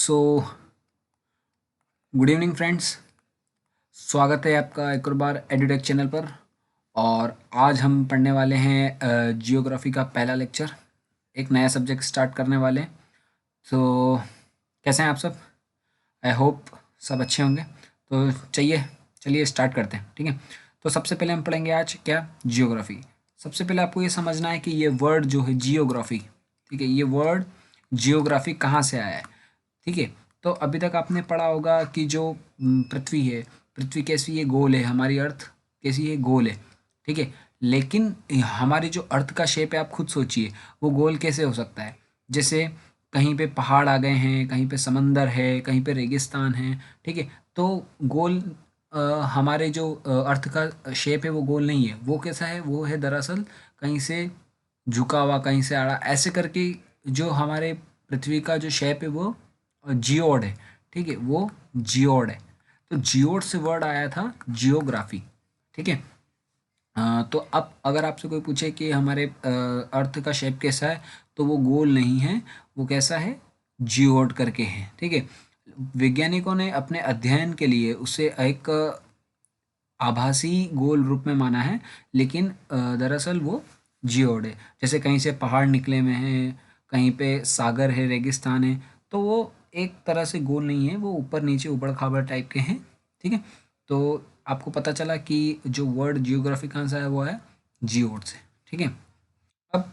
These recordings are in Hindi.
So good evening friends. स्वागत है आपका एक और बार एडुटेक चैनल पर। और आज हम पढ़ने वाले हैं जियोग्राफी का पहला लेक्चर। एक नया सब्जेक्ट स्टार्ट करने वाले हैं। तो कैसे हैं आप सब? आई होप सब अच्छे होंगे। तो चलिए स्टार्ट करते हैं, ठीक है। तो सबसे पहले हम पढ़ेंगे आज क्या, जियोग्राफी। सबसे पहले आपको ये समझना है कि ये वर्ड जो है जियोग्राफी, ठीक है, ये वर्ड जियोग्राफी कहाँ से आया है, ठीक है। तो अभी तक आपने पढ़ा होगा कि जो पृथ्वी है, पृथ्वी कैसी है, गोल है, हमारी अर्थ कैसी है, गोल है, ठीक है। लेकिन हमारी जो अर्थ का शेप है, आप खुद सोचिए वो गोल कैसे हो सकता है। जैसे कहीं पे पहाड़ आ गए हैं, कहीं पे समंदर है, कहीं पे रेगिस्तान है, ठीक है। तो गोल हमारे जो अर्थ का शेप है वो गोल नहीं है। वो कैसा है, वो है दरअसल कहीं से झुका हुआ, कहीं से आड़ा, ऐसे करके जो हमारे पृथ्वी का जो शेप है वो जियोड है, ठीक है, वो जियोड है। तो जियोड से वर्ड आया था जियोग्राफी, ठीक है। तो अब अगर आपसे कोई पूछे कि हमारे अर्थ का शेप कैसा है, तो वो गोल नहीं है, वो कैसा है, जियोड करके है, ठीक है। वैज्ञानिकों ने अपने अध्ययन के लिए उसे एक आभासी गोल रूप में माना है, लेकिन दरअसल वो जियोड है। जैसे कहीं से पहाड़ निकले हुए हैं, कहीं पे सागर है, रेगिस्तान है, तो वो एक तरह से गोल नहीं है, वो ऊपर नीचे ऊबड़ खाबड़ टाइप के हैं, ठीक है। तो आपको पता चला कि जो वर्ड जियोग्राफी कहाँ से है, वो है जियोड से, ठीक है। अब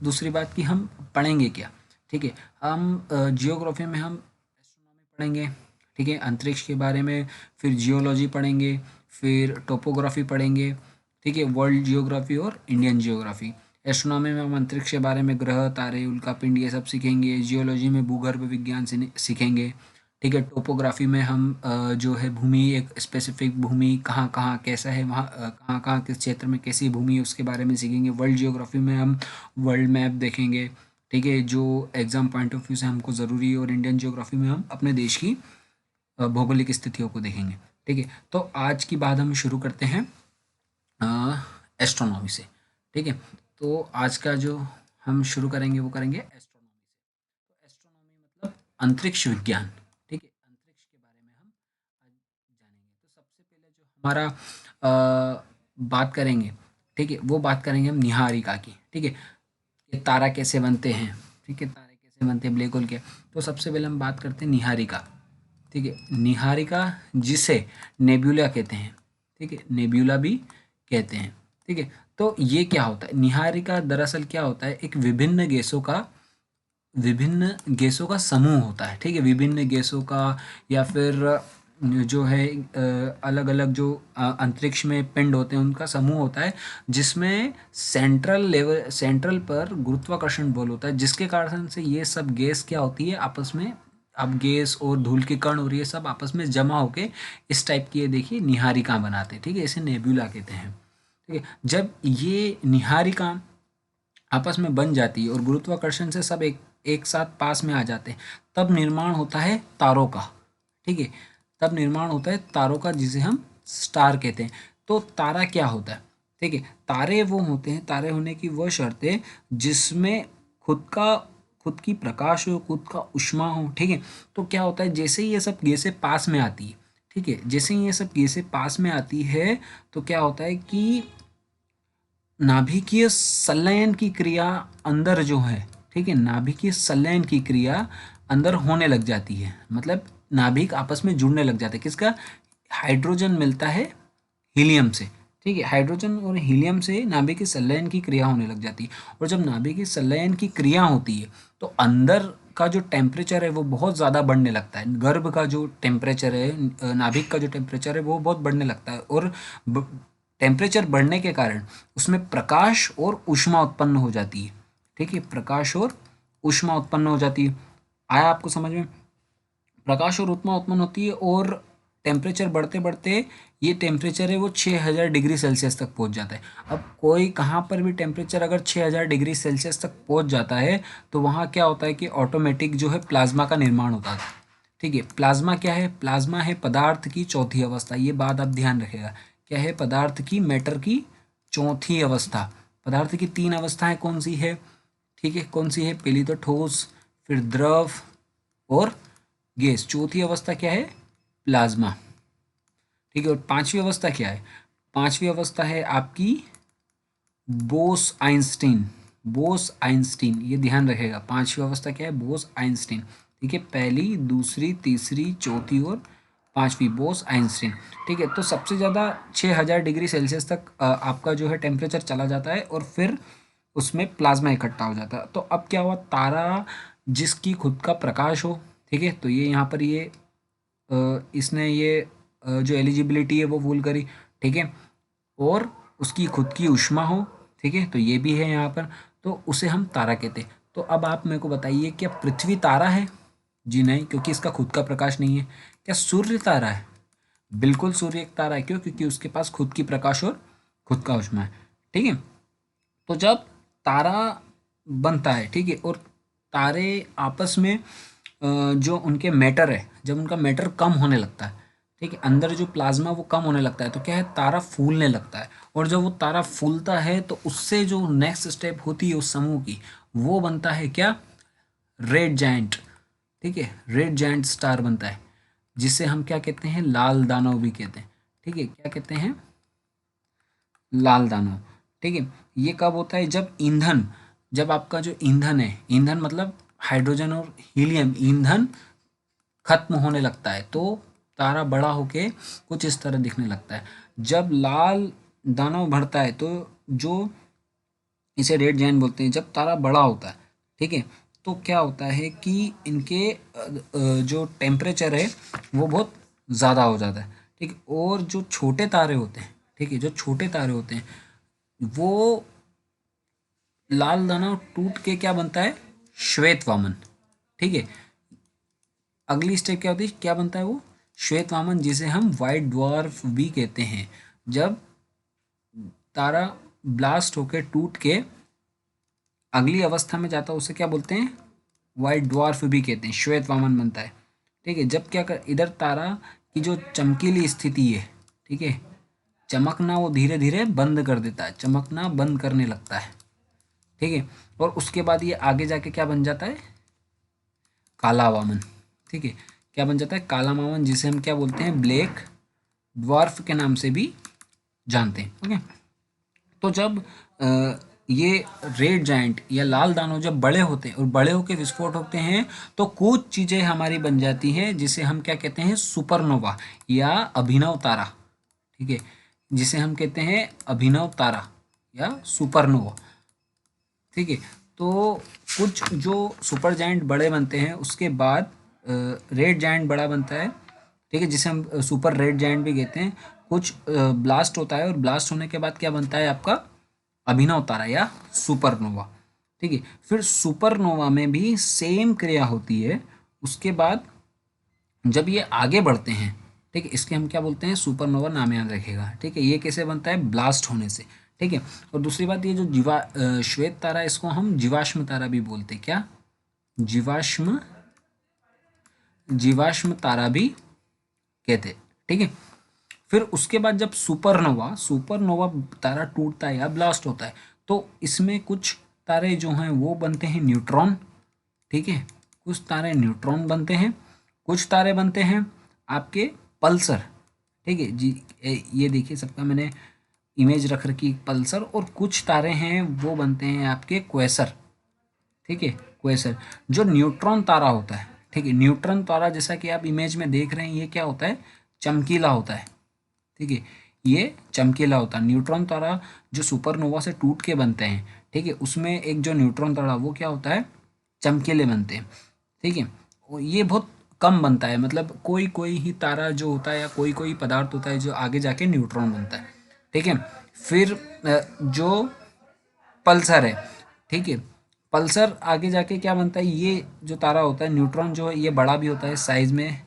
दूसरी बात कि हम पढ़ेंगे क्या, ठीक है। हम जियोग्राफी में हम एस्ट्रोनॉमी पढ़ेंगे, ठीक है, अंतरिक्ष के बारे में। फिर जियोलॉजी पढ़ेंगे, फिर टोपोग्राफी पढ़ेंगे, ठीक है, वर्ल्ड जियोग्राफी और इंडियन जियोग्राफी। एस्ट्रोनॉमी में हम अंतरिक्ष के बारे में, ग्रह, तारे, उल्कापिंड, ये सब सीखेंगे। जियोलॉजी में भूगर्भ विज्ञान से सीखेंगे, ठीक है। टोपोग्राफी में हम जो है भूमि, एक स्पेसिफिक भूमि कहाँ कहाँ कैसा है, वहाँ कहाँ कहाँ किस क्षेत्र में कैसी भूमि है उसके बारे में सीखेंगे। वर्ल्ड जियोग्राफी में हम वर्ल्ड मैप देखेंगे, ठीक है, जो एग्जाम पॉइंट ऑफ व्यू से हमको ज़रूरी है। और इंडियन जियोग्राफी में हम अपने देश की भौगोलिक स्थितियों को देखेंगे, ठीक है। तो आज की बात हम शुरू करते हैं एस्ट्रोनॉमी से, ठीक है। तो आज का जो हम शुरू करेंगे वो करेंगे एस्ट्रोनॉमी से। तो एस्ट्रोनॉमी मतलब अंतरिक्ष विज्ञान, ठीक है, अंतरिक्ष के बारे में हम आज जानेंगे। तो सबसे पहले जो हमारा बात करेंगे, ठीक है, वो बात करेंगे हम निहारिका की, ठीक है। ये तारा कैसे बनते हैं, ठीक है, तारे कैसे बनते हैं, ब्लैक होल के। तो सबसे पहले हम बात करते हैं निहारिका, ठीक है। निहारिका जिसे नेब्यूला कहते हैं, ठीक है, नेब्यूला भी कहते हैं, ठीक है। तो ये क्या होता है, निहारिका दरअसल क्या होता है, एक विभिन्न गैसों का समूह होता है, ठीक है, विभिन्न गैसों का, या फिर जो है अलग अलग जो अंतरिक्ष में पिंड होते हैं उनका समूह होता है, जिसमें सेंट्रल पर गुरुत्वाकर्षण बल होता है, जिसके कारण से ये सब गैस क्या होती है आपस में, अब गैस और धूल के कण और ये सब आपस में जमा होके इस टाइप की, ये देखिए, निहारिका बनाते हैं, ठीक है, इसे नेब्यूला कहते हैं, ठीक है। जब ये निहारिका आपस में बन जाती है और गुरुत्वाकर्षण से सब एक एक साथ पास में आ जाते हैं, तब निर्माण होता है तारों का, ठीक है, तब निर्माण होता है तारों का, जिसे हम स्टार कहते हैं। तो तारा क्या होता है, ठीक है, तारे वो होते हैं, तारे होने की वह शर्त है जिसमें खुद की प्रकाश हो, खुद का ऊष्मा हो, ठीक है। तो क्या होता है, जैसे ही ये सब गैसें पास में आती है, ठीक है, जैसे ही ये सब गैसें पास में आती है, तो क्या होता है कि नाभिकीय संलयन की क्रिया अंदर जो है, ठीक है, नाभिकीय संलयन की क्रिया अंदर होने लग जाती है। मतलब नाभिक आपस में जुड़ने लग जाते हैं, किसका, हाइड्रोजन मिलता है हीलियम से, ठीक है, हाइड्रोजन और हीलियम से नाभिकीय संलयन की क्रिया होने लग जाती है। और जब नाभिकीय संलयन की क्रिया होती है, तो अंदर का जो टेम्परेचर है वो बहुत ज़्यादा बढ़ने लगता है। गर्भ का जो टेम्परेचर है, नाभिक का जो टेम्परेचर है वो बहुत बढ़ने लगता है। और टेम्परेचर बढ़ने के कारण उसमें प्रकाश और ऊष्मा उत्पन्न हो जाती है, ठीक है, प्रकाश और ऊष्मा उत्पन्न हो जाती है। आया आपको समझ में? प्रकाश और ऊष्मा उत्पन्न होती है, और टेम्परेचर बढ़ते बढ़ते ये टेम्परेचर है वो 6000 डिग्री सेल्सियस तक पहुंच जाता है। अब कोई कहाँ पर भी टेम्परेचर अगर 6000 डिग्री सेल्सियस तक पहुंच जाता है, तो वहाँ क्या होता है कि ऑटोमेटिक जो है प्लाज्मा का निर्माण होता है, ठीक है। प्लाज्मा क्या है, प्लाज्मा है पदार्थ की चौथी अवस्था, ये बात आप ध्यान रखिएगा। क्या है, पदार्थ की, मैटर की चौथी अवस्था। पदार्थ की तीन अवस्थाएं कौन सी है, ठीक है, कौन सी है, पहली तो ठोस, फिर द्रव और गैस। चौथी अवस्था क्या है? प्लाज्मा। ठीक है, और पांचवी अवस्था क्या है? पांचवी अवस्था है आपकी बोस आइंस्टीन। बोस आइंस्टीन, ये ध्यान रखेगा। पांचवी अवस्था क्या है? बोस आइंस्टीन। ठीक है, पहली, दूसरी, तीसरी, चौथी और पांचवी बोस आइंस्टीन। ठीक है, तो सबसे ज़्यादा 6000 डिग्री सेल्सियस तक आपका जो है टेम्परेचर चला जाता है और फिर उसमें प्लाज्मा इकट्ठा हो जाता है। तो अब क्या हुआ? तारा जिसकी खुद का प्रकाश हो, ठीक है, तो ये यहाँ पर ये इसने ये जो एलिजिबिलिटी है वो फुल करी। ठीक है, और उसकी खुद की ऊष्मा हो, ठीक है, तो ये भी है यहाँ पर, तो उसे हम तारा कहते हैं। तो अब आप मेरे को बताइए, क्या पृथ्वी तारा है? जी नहीं, क्योंकि इसका खुद का प्रकाश नहीं है। क्या सूर्य तारा है? बिल्कुल सूर्य एक तारा है। क्यों? क्योंकि उसके पास खुद की प्रकाश और खुद का ऊष्मा है। ठीक है, तो जब तारा बनता है, ठीक है, और तारे आपस में जो उनके मैटर है, जब उनका मैटर कम होने लगता है, ठीक है, अंदर जो प्लाज्मा वो कम होने लगता है, तो क्या है? तारा फूलने लगता है। और जब वो तारा फूलता है तो उससे जो नेक्स्ट स्टेप होती है उस समूह की, वो बनता है क्या? Red giant. ठीक है, रेड जायंट स्टार बनता है, जिसे हम क्या कहते हैं? लाल दानव भी कहते हैं। ठीक है, क्या कहते हैं? लाल दानव। ठीक है, ये कब होता है? जब ईंधन, जब आपका जो ईंधन है, ईंधन मतलब हाइड्रोजन और हीलियम, ईंधन खत्म होने लगता है, तो तारा बड़ा होके कुछ इस तरह दिखने लगता है। जब लाल दानव बढ़ता है तो जो इसे रेड जायंट बोलते हैं, जब तारा बड़ा होता है, ठीक है, तो क्या होता है कि इनके जो टेम्परेचर है वो बहुत ज़्यादा हो जाता है। ठीक है, और जो छोटे तारे होते हैं, ठीक है, जो छोटे तारे होते हैं, वो लाल दानव टूट के क्या बनता है? श्वेत वामन। ठीक है, अगली स्टेप क्या होती है? क्या बनता है वो? श्वेत वामन, जिसे हम व्हाइट ड्वार्फ भी कहते हैं। जब तारा ब्लास्ट होकर टूट के अगली अवस्था में जाता है, उसे क्या बोलते हैं? व्हाइट ड्वार्फ भी कहते हैं, श्वेत वामन बनता है। ठीक है, जब क्या कर, इधर तारा की जो चमकीली स्थिति है, ठीक है, चमकना वो धीरे धीरे बंद कर देता है, चमकना बंद करने लगता है। ठीक है, और उसके बाद ये आगे जाके क्या बन जाता है? काला वामन। ठीक है, क्या बन जाता है? काला वामन, जिसे हम क्या बोलते हैं? ब्लैक ड्वार्फ के नाम से भी जानते हैं। ओके, तो जब ये रेड जायंट या लाल दानव जब बड़े होते हैं और बड़े होकर विस्फोट होते हैं, तो कुछ चीज़ें हमारी बन जाती हैं, जिसे हम क्या कहते हैं? सुपरनोवा या अभिनव तारा। ठीक है, जिसे हम कहते हैं अभिनव तारा या सुपरनोवा। ठीक है, तो कुछ जो सुपर जायंट बड़े बनते हैं, उसके बाद रेड जायंट बड़ा बनता है। ठीक है, जिसे हम सुपर रेड जायंट भी कहते हैं। कुछ ब्लास्ट होता है और ब्लास्ट होने के बाद क्या बनता है आपका? अभिनव तारा या सुपरनोवा। ठीक है, फिर सुपरनोवा में भी सेम क्रिया होती है। उसके बाद जब ये आगे बढ़ते हैं, ठीक है, इसके हम क्या बोलते हैं? सुपरनोवा नाम याद रखेगा। ठीक है, ये कैसे बनता है? ब्लास्ट होने से। ठीक है, और दूसरी बात, ये जो श्वेत तारा है, इसको हम जीवाश्म तारा भी बोलते हैं। क्या? जीवाश्म, जीवाश्म तारा भी कहते हैं। ठीक है, फिर उसके बाद जब सुपरनोवा, सुपरनोवा तारा टूटता है या ब्लास्ट होता है, तो इसमें कुछ तारे जो हैं वो बनते हैं न्यूट्रॉन। ठीक है, कुछ तारे न्यूट्रॉन बनते हैं, कुछ तारे बनते हैं आपके पल्सर। ठीक है जी, ये देखिए, सबका मैंने इमेज रख रखी पल्सर। और कुछ तारे हैं वो बनते हैं आपके क्वेसर। ठीक है, क्वेसर जो न्यूट्रॉन तारा होता है। ठीक है, न्यूट्रॉन तारा जैसा कि आप इमेज में देख रहे हैं, ये क्या होता है? चमकीला होता है। ठीक है, ये चमकीला होता है। न्यूट्रॉन तारा जो सुपरनोवा से टूट के बनते हैं, ठीक है, उसमें एक जो न्यूट्रॉन तारा वो क्या होता है? चमकीले बनते हैं। ठीक है, और ये बहुत कम बनता है, मतलब कोई कोई ही तारा जो होता है या कोई कोई पदार्थ होता है जो आगे जाके न्यूट्रॉन बनता है। ठीक है, फिर जो पल्सर है, ठीक है, पल्सर आगे जाके क्या बनता है? ये जो तारा होता है न्यूट्रॉन जो है, ये बड़ा भी होता है साइज में,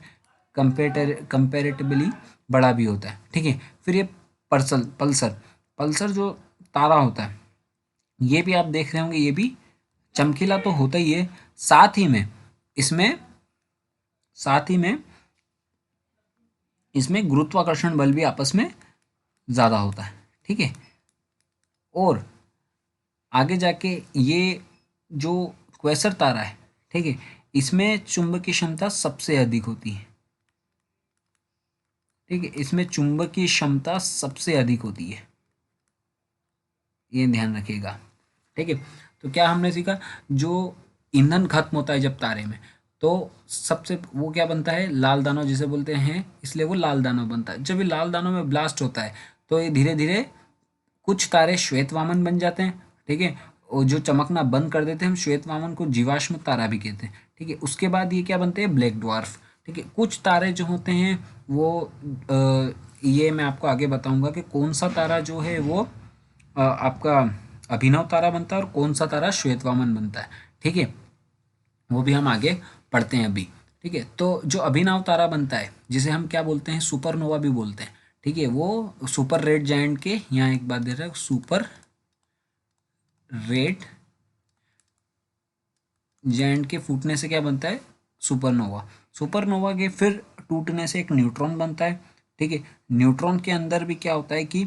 कंपेरेटिवली बड़ा भी होता है। ठीक है, फिर ये पल्सर पल्सर जो तारा होता है, ये भी आप देख रहे होंगे, ये भी चमकीला तो होता ही है, साथ ही में इसमें साथ ही में इसमें गुरुत्वाकर्षण बल भी आपस में ज़्यादा होता है। ठीक है, और आगे जाके ये जो क्वेसर तारा है, ठीक है, इसमें चुंबकीय क्षमता सबसे अधिक होती है। ठीक है, इसमें चुंबकीय क्षमता सबसे अधिक होती है, ये ध्यान रखिएगा। ठीक है, तो क्या हमने सीखा, जो ईंधन खत्म होता है जब तारे में, तो सबसे वो क्या बनता है, लाल दानव जिसे बोलते हैं, इसलिए वो लाल दानव बनता है। जब ये लाल दानव में ब्लास्ट होता है तो ये धीरे धीरे कुछ तारे श्वेत वामन बन जाते हैं। ठीक है, और जो चमकना बंद कर देते हैं, हम श्वेत वामन को जीवाश्म तारा भी कहते हैं। ठीक है, उसके बाद ये क्या बनते हैं, ब्लैक ड्वार्फ। ठीक है, कुछ तारे जो होते हैं वो ये मैं आपको आगे बताऊंगा कि कौन सा तारा जो है वो आपका अभिनव तारा बनता है और कौन सा तारा श्वेत वामन बनता है। ठीक है, वो भी हम आगे पढ़ते हैं अभी। ठीक है, तो जो अभिनव तारा बनता है जिसे हम क्या बोलते हैं, सुपरनोवा भी बोलते हैं। ठीक है, वो सुपर रेड जायंट के, यहाँ एक बात दे रहा है, सुपर रेड जायंट के फूटने से क्या बनता है, सुपरनोवा। सुपरनोवा के फिर टूटने से एक न्यूट्रॉन बनता है। ठीक है, न्यूट्रॉन के अंदर भी क्या होता है कि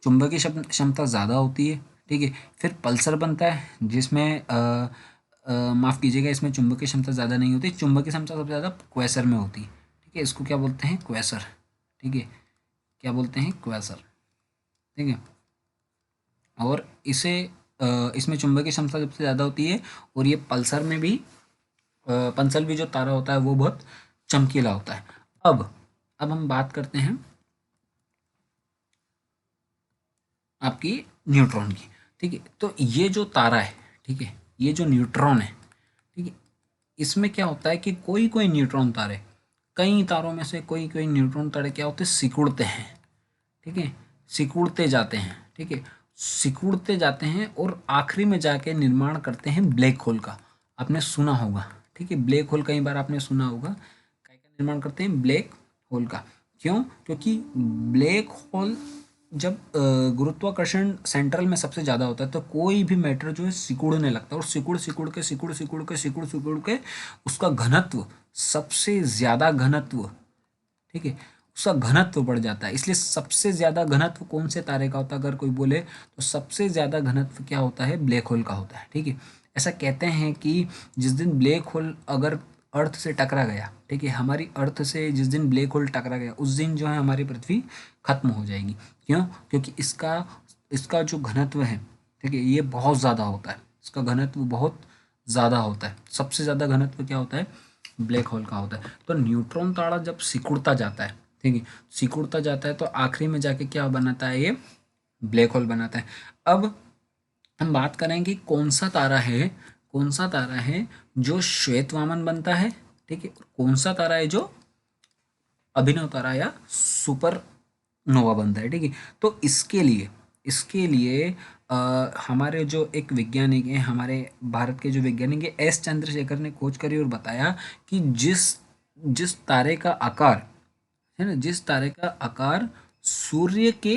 चुंबकीय क्षमता ज़्यादा होती है। ठीक है, फिर पल्सर बनता है जिसमें माफ़ कीजिएगा, इसमें चुंबकीय क्षमता ज़्यादा नहीं होती, चुंबकीय क्षमता सबसे ज़्यादा क्वेसर में होती है। ठीक है, इसको क्या बोलते हैं, क्वेसर। ठीक है, क्या बोलते हैं, क्वेसर। ठीक है, और इसमें चुंबकीय क्षमता सबसे ज़्यादा होती है, और ये पल्सर में भी पल्सर भी जो तारा होता है वो बहुत चमकीला होता है। अब हम बात करते हैं आपकी न्यूट्रॉन की। ठीक है, तो ये जो तारा है, ठीक है, ये जो न्यूट्रॉन है, ठीक है, इसमें क्या होता है कि कोई कोई न्यूट्रॉन तारे, कई तारों में से कोई कोई न्यूट्रॉन तारे क्या होते हैं, सिकुड़ते हैं। ठीक है, सिकुड़ते जाते हैं। ठीक है, सिकुड़ते जाते हैं और आखिरी में जाके निर्माण करते हैं ब्लैक होल का। आपने सुना होगा। ठीक है, ब्लैक होल कई बार आपने सुना होगा, क्या क्या निर्माण करते हैं, ब्लैक होल का। क्यों, क्योंकि ब्लैक होल जब गुरुत्वाकर्षण सेंट्रल में सबसे ज़्यादा होता है तो कोई भी मैटर जो है सिकुड़ने लगता है, और सिकुड़ के उसका घनत्व, सबसे ज़्यादा घनत्व, ठीक है, उसका घनत्व बढ़ जाता है। इसलिए सबसे ज़्यादा घनत्व कौन से तारे का होता है, अगर कोई बोले तो सबसे ज़्यादा घनत्व क्या होता है, ब्लैक होल का होता है। ठीक है, ऐसा कहते हैं कि जिस दिन ब्लैक होल अगर अर्थ से टकरा गया, ठीक है, हमारी अर्थ से जिस दिन ब्लैक होल टकरा गया उस दिन जो है हमारी पृथ्वी खत्म हो जाएगी। क्यों, क्योंकि इसका इसका जो घनत्व है, ठीक है, ये बहुत ज़्यादा होता है, इसका घनत्व बहुत ज़्यादा होता है। सबसे ज़्यादा घनत्व क्या होता है, ब्लैक होल का होता है। तो न्यूट्रॉन तारा जब सिकुड़ता जाता है, ठीक है, सिकुड़ता जाता है तो आखिरी में जाके क्या बनाता है, ये ब्लैक होल बनाता है। अब हम बात करेंगे कौन सा तारा है, कौन सा तारा है जो श्वेत वामन बनता है। ठीक है, कौन सा तारा है जो अभिनव तारा या सुपर नोवा बनता है। ठीक है, तो इसके लिए हमारे जो एक वैज्ञानिक हैं, हमारे भारत के जो वैज्ञानिक है, एस चंद्रशेखर ने खोज करी और बताया कि जिस जिस तारे का आकार है ना, जिस तारे का आकार सूर्य के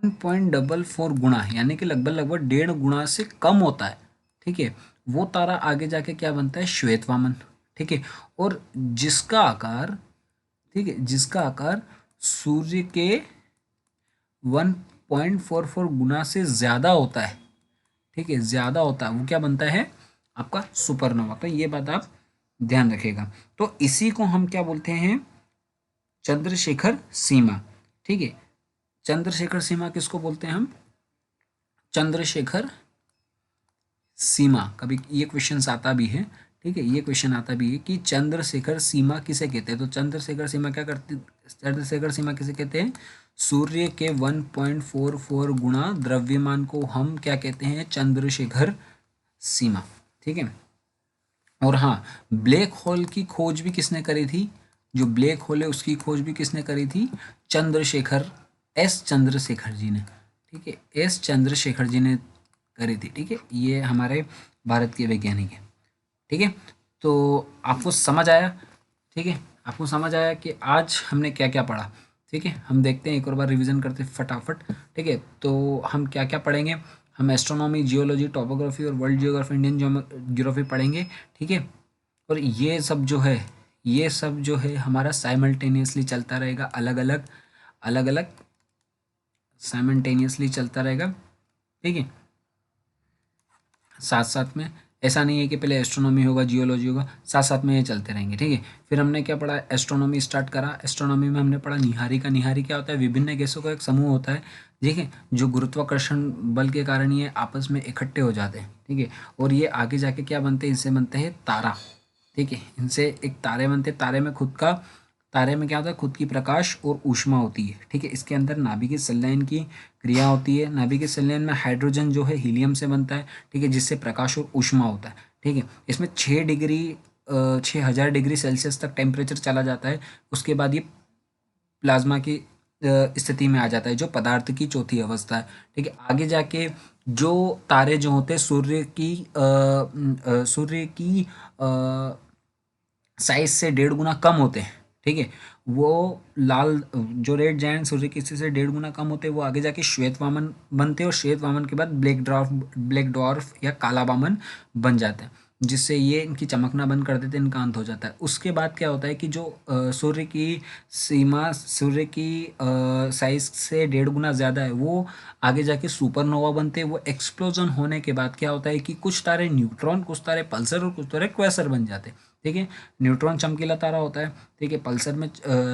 1.44 गुणा, यानी कि लगभग लगभग 1.5 गुणा से कम होता है, ठीक है, वो तारा आगे जाके क्या बनता है, श्वेत वामन। ठीक है, और जिसका आकार, ठीक है, जिसका आकार सूर्य के 1.44 गुना से ज़्यादा होता है, ठीक है, ज़्यादा होता है, वो क्या बनता है, आपका सुपरनोवा। तो ये बात आप ध्यान रखिएगा। तो इसी को हम क्या बोलते हैं, चंद्रशेखर सीमा। ठीक है, चंद्रशेखर सीमा किसको बोलते हैं हम, चंद्रशेखर सीमा। कभी ये क्वेश्चन आता भी है, ठीक है, ये क्वेश्चन आता भी है कि चंद्रशेखर सीमा किसे कहते हैं। तो चंद्रशेखर सीमा क्या करती, चंद्रशेखर सीमा किसे कहते हैं, सूर्य के 1.44 गुणा द्रव्यमान को हम क्या कहते हैं, चंद्रशेखर सीमा। ठीक है, और हाँ, ब्लैक होल की खोज भी किसने करी थी, जो ब्लैक होल है उसकी खोज भी किसने करी थी, चंद्रशेखर, एस चंद्रशेखर जी ने। ठीक है, एस चंद्रशेखर जी ने करी थी। ठीक है, ये हमारे भारत के वैज्ञानिक हैं। ठीक है, तो आपको समझ आया। ठीक है, आपको समझ आया कि आज हमने क्या क्या पढ़ा। ठीक है, हम देखते हैं एक और बार रिवीजन करते हैं फटाफट। ठीक है, तो हम क्या क्या पढ़ेंगे, हम एस्ट्रोनॉमी, जियोलॉजी, टोपोग्राफी और वर्ल्ड जियोग्राफी, इंडियन ज्योग्राफी पढ़ेंगे। ठीक है, और ये सब जो है हमारा साइमल्टेनियसली चलता रहेगा, अलग अलग साइमल्टेनियसली चलता रहेगा। ठीक है, साथ साथ में ऐसा नहीं है कि पहले एस्ट्रोनॉमी होगा जियोलॉजी होगा, साथ साथ में ये चलते रहेंगे, ठीक है। फिर हमने क्या पढ़ा, एस्ट्रोनॉमी स्टार्ट करा। एस्ट्रोनॉमी में हमने पढ़ा निहारिका। निहारी क्या होता है, विभिन्न गैसों का एक समूह होता है, ठीक है, जो गुरुत्वाकर्षण बल के कारण ये आपस में इकट्ठे हो जाते हैं, ठीक है। और ये आगे जाके क्या बनते हैं, इनसे बनते हैं तारा, ठीक है। इनसे एक तारे बनते हैं। तारे में क्या होता है, खुद की प्रकाश और ऊष्मा होती है, ठीक है। इसके अंदर नाभिकीय संलयन की क्रिया होती है। नाभिकीय संलयन में हाइड्रोजन जो है हीलियम से बनता है, ठीक है, जिससे प्रकाश और ऊष्मा होता है, ठीक है। इसमें 6000 डिग्री सेल्सियस तक टेम्परेचर चला जाता है। उसके बाद ये प्लाज्मा की स्थिति में आ जाता है, जो पदार्थ की चौथी अवस्था है, ठीक है। आगे जाके जो तारे जो होते हैं सूर्य की साइज से 1.5 गुना कम होते हैं, ठीक है। वो लाल जो रेड जायंट सूर्य की स्थिति से 1.5 गुना कम होते हैं, वो आगे जाके श्वेत वामन बनते हैं, और श्वेत वामन के बाद ब्लैक डॉर्फ या काला वामन बन जाते हैं, जिससे ये इनकी चमकना बंद कर देते हैं, इनका अंत हो जाता है। उसके बाद क्या होता है कि जो सूर्य की साइज से 1.5 गुना ज़्यादा है, वो आगे जाके सुपरनोवा बनते हैं। वो एक्सप्लोजन होने के बाद क्या होता है कि कुछ तारे न्यूट्रॉन, कुछ तारे पल्सर और कुछ तारे क्वेसर बन जाते हैं, ठीक है। न्यूट्रॉन चमकीला तारा होता है, ठीक है। पल्सर में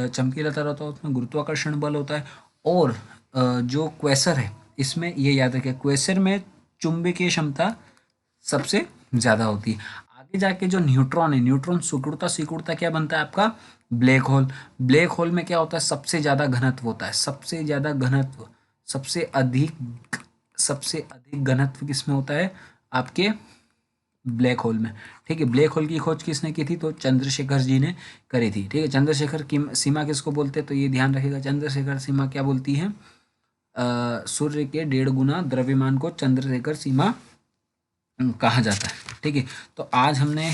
चमकीला तारा होता है, उसमें गुरुत्वाकर्षण बल होता है। और जो क्वेसर है, इसमें ये याद रखें, क्वेसर में चुंबकीय क्षमता सबसे ज़्यादा होती है। आगे जाके जो न्यूट्रॉन है, न्यूट्रॉन सिकुड़ता सिकुड़ता क्या बनता है आपका, ब्लैक होल। ब्लैक होल में क्या होता है, सबसे ज़्यादा घनत्व होता है, सबसे ज़्यादा घनत्व, सबसे अधिक घनत्व किसमें होता है, आपके ब्लैक होल में, ठीक है। ब्लैक होल की खोज किसने की थी, तो चंद्रशेखर जी ने करी थी, ठीक है। चंद्रशेखर की सीमा किसको बोलते हैं, तो ये ध्यान रखिएगा, चंद्रशेखर सीमा क्या बोलती है, सूर्य के 1.5 गुना द्रव्यमान को चंद्रशेखर सीमा कहा जाता है, ठीक है। तो आज हमने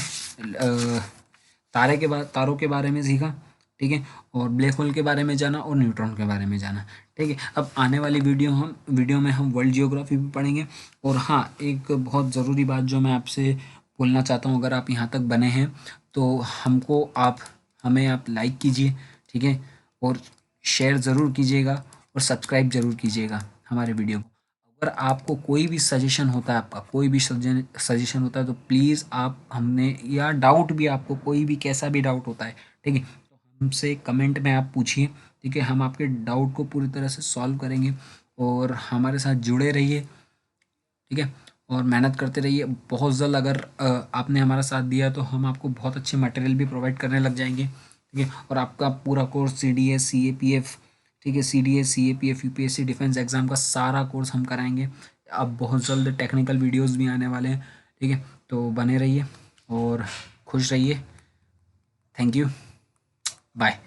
तारों के बारे में सीखा, ठीक है, और ब्लैक होल के बारे में जाना और न्यूट्रॉन के बारे में जाना, ठीक है। अब आने वाली वीडियो में हम वर्ल्ड जियोग्राफी भी पढ़ेंगे। और हाँ, एक बहुत ज़रूरी बात जो मैं आपसे बोलना चाहता हूँ, अगर आप यहाँ तक बने हैं तो हमें आप लाइक कीजिए, ठीक है, और शेयर ज़रूर कीजिएगा, और सब्सक्राइब ज़रूर कीजिएगा हमारे वीडियो को। अगर आपको कोई भी सजेशन होता है, आपका कोई भी सजेशन होता है, तो प्लीज़ आप हमने, या डाउट भी, आपको कोई भी कैसा भी डाउट होता है, ठीक है, तो हमसे कमेंट में आप पूछिए, ठीक है। हम आपके डाउट को पूरी तरह से सॉल्व करेंगे। और हमारे साथ जुड़े रहिए, ठीक है, और मेहनत करते रहिए। बहुत जल्द अगर आपने हमारा साथ दिया तो हम आपको बहुत अच्छे मटेरियल भी प्रोवाइड करने लग जाएंगे, ठीक है। और आपका पूरा कोर्स CDS CAPF, ठीक है, CDS CAPF UPSC defence exam का सारा कोर्स हम कराएंगे। अब बहुत जल्द टेक्निकल वीडियोस भी आने वाले हैं, ठीक है। तो बने रहिए और खुश रहिए। Thank you, bye.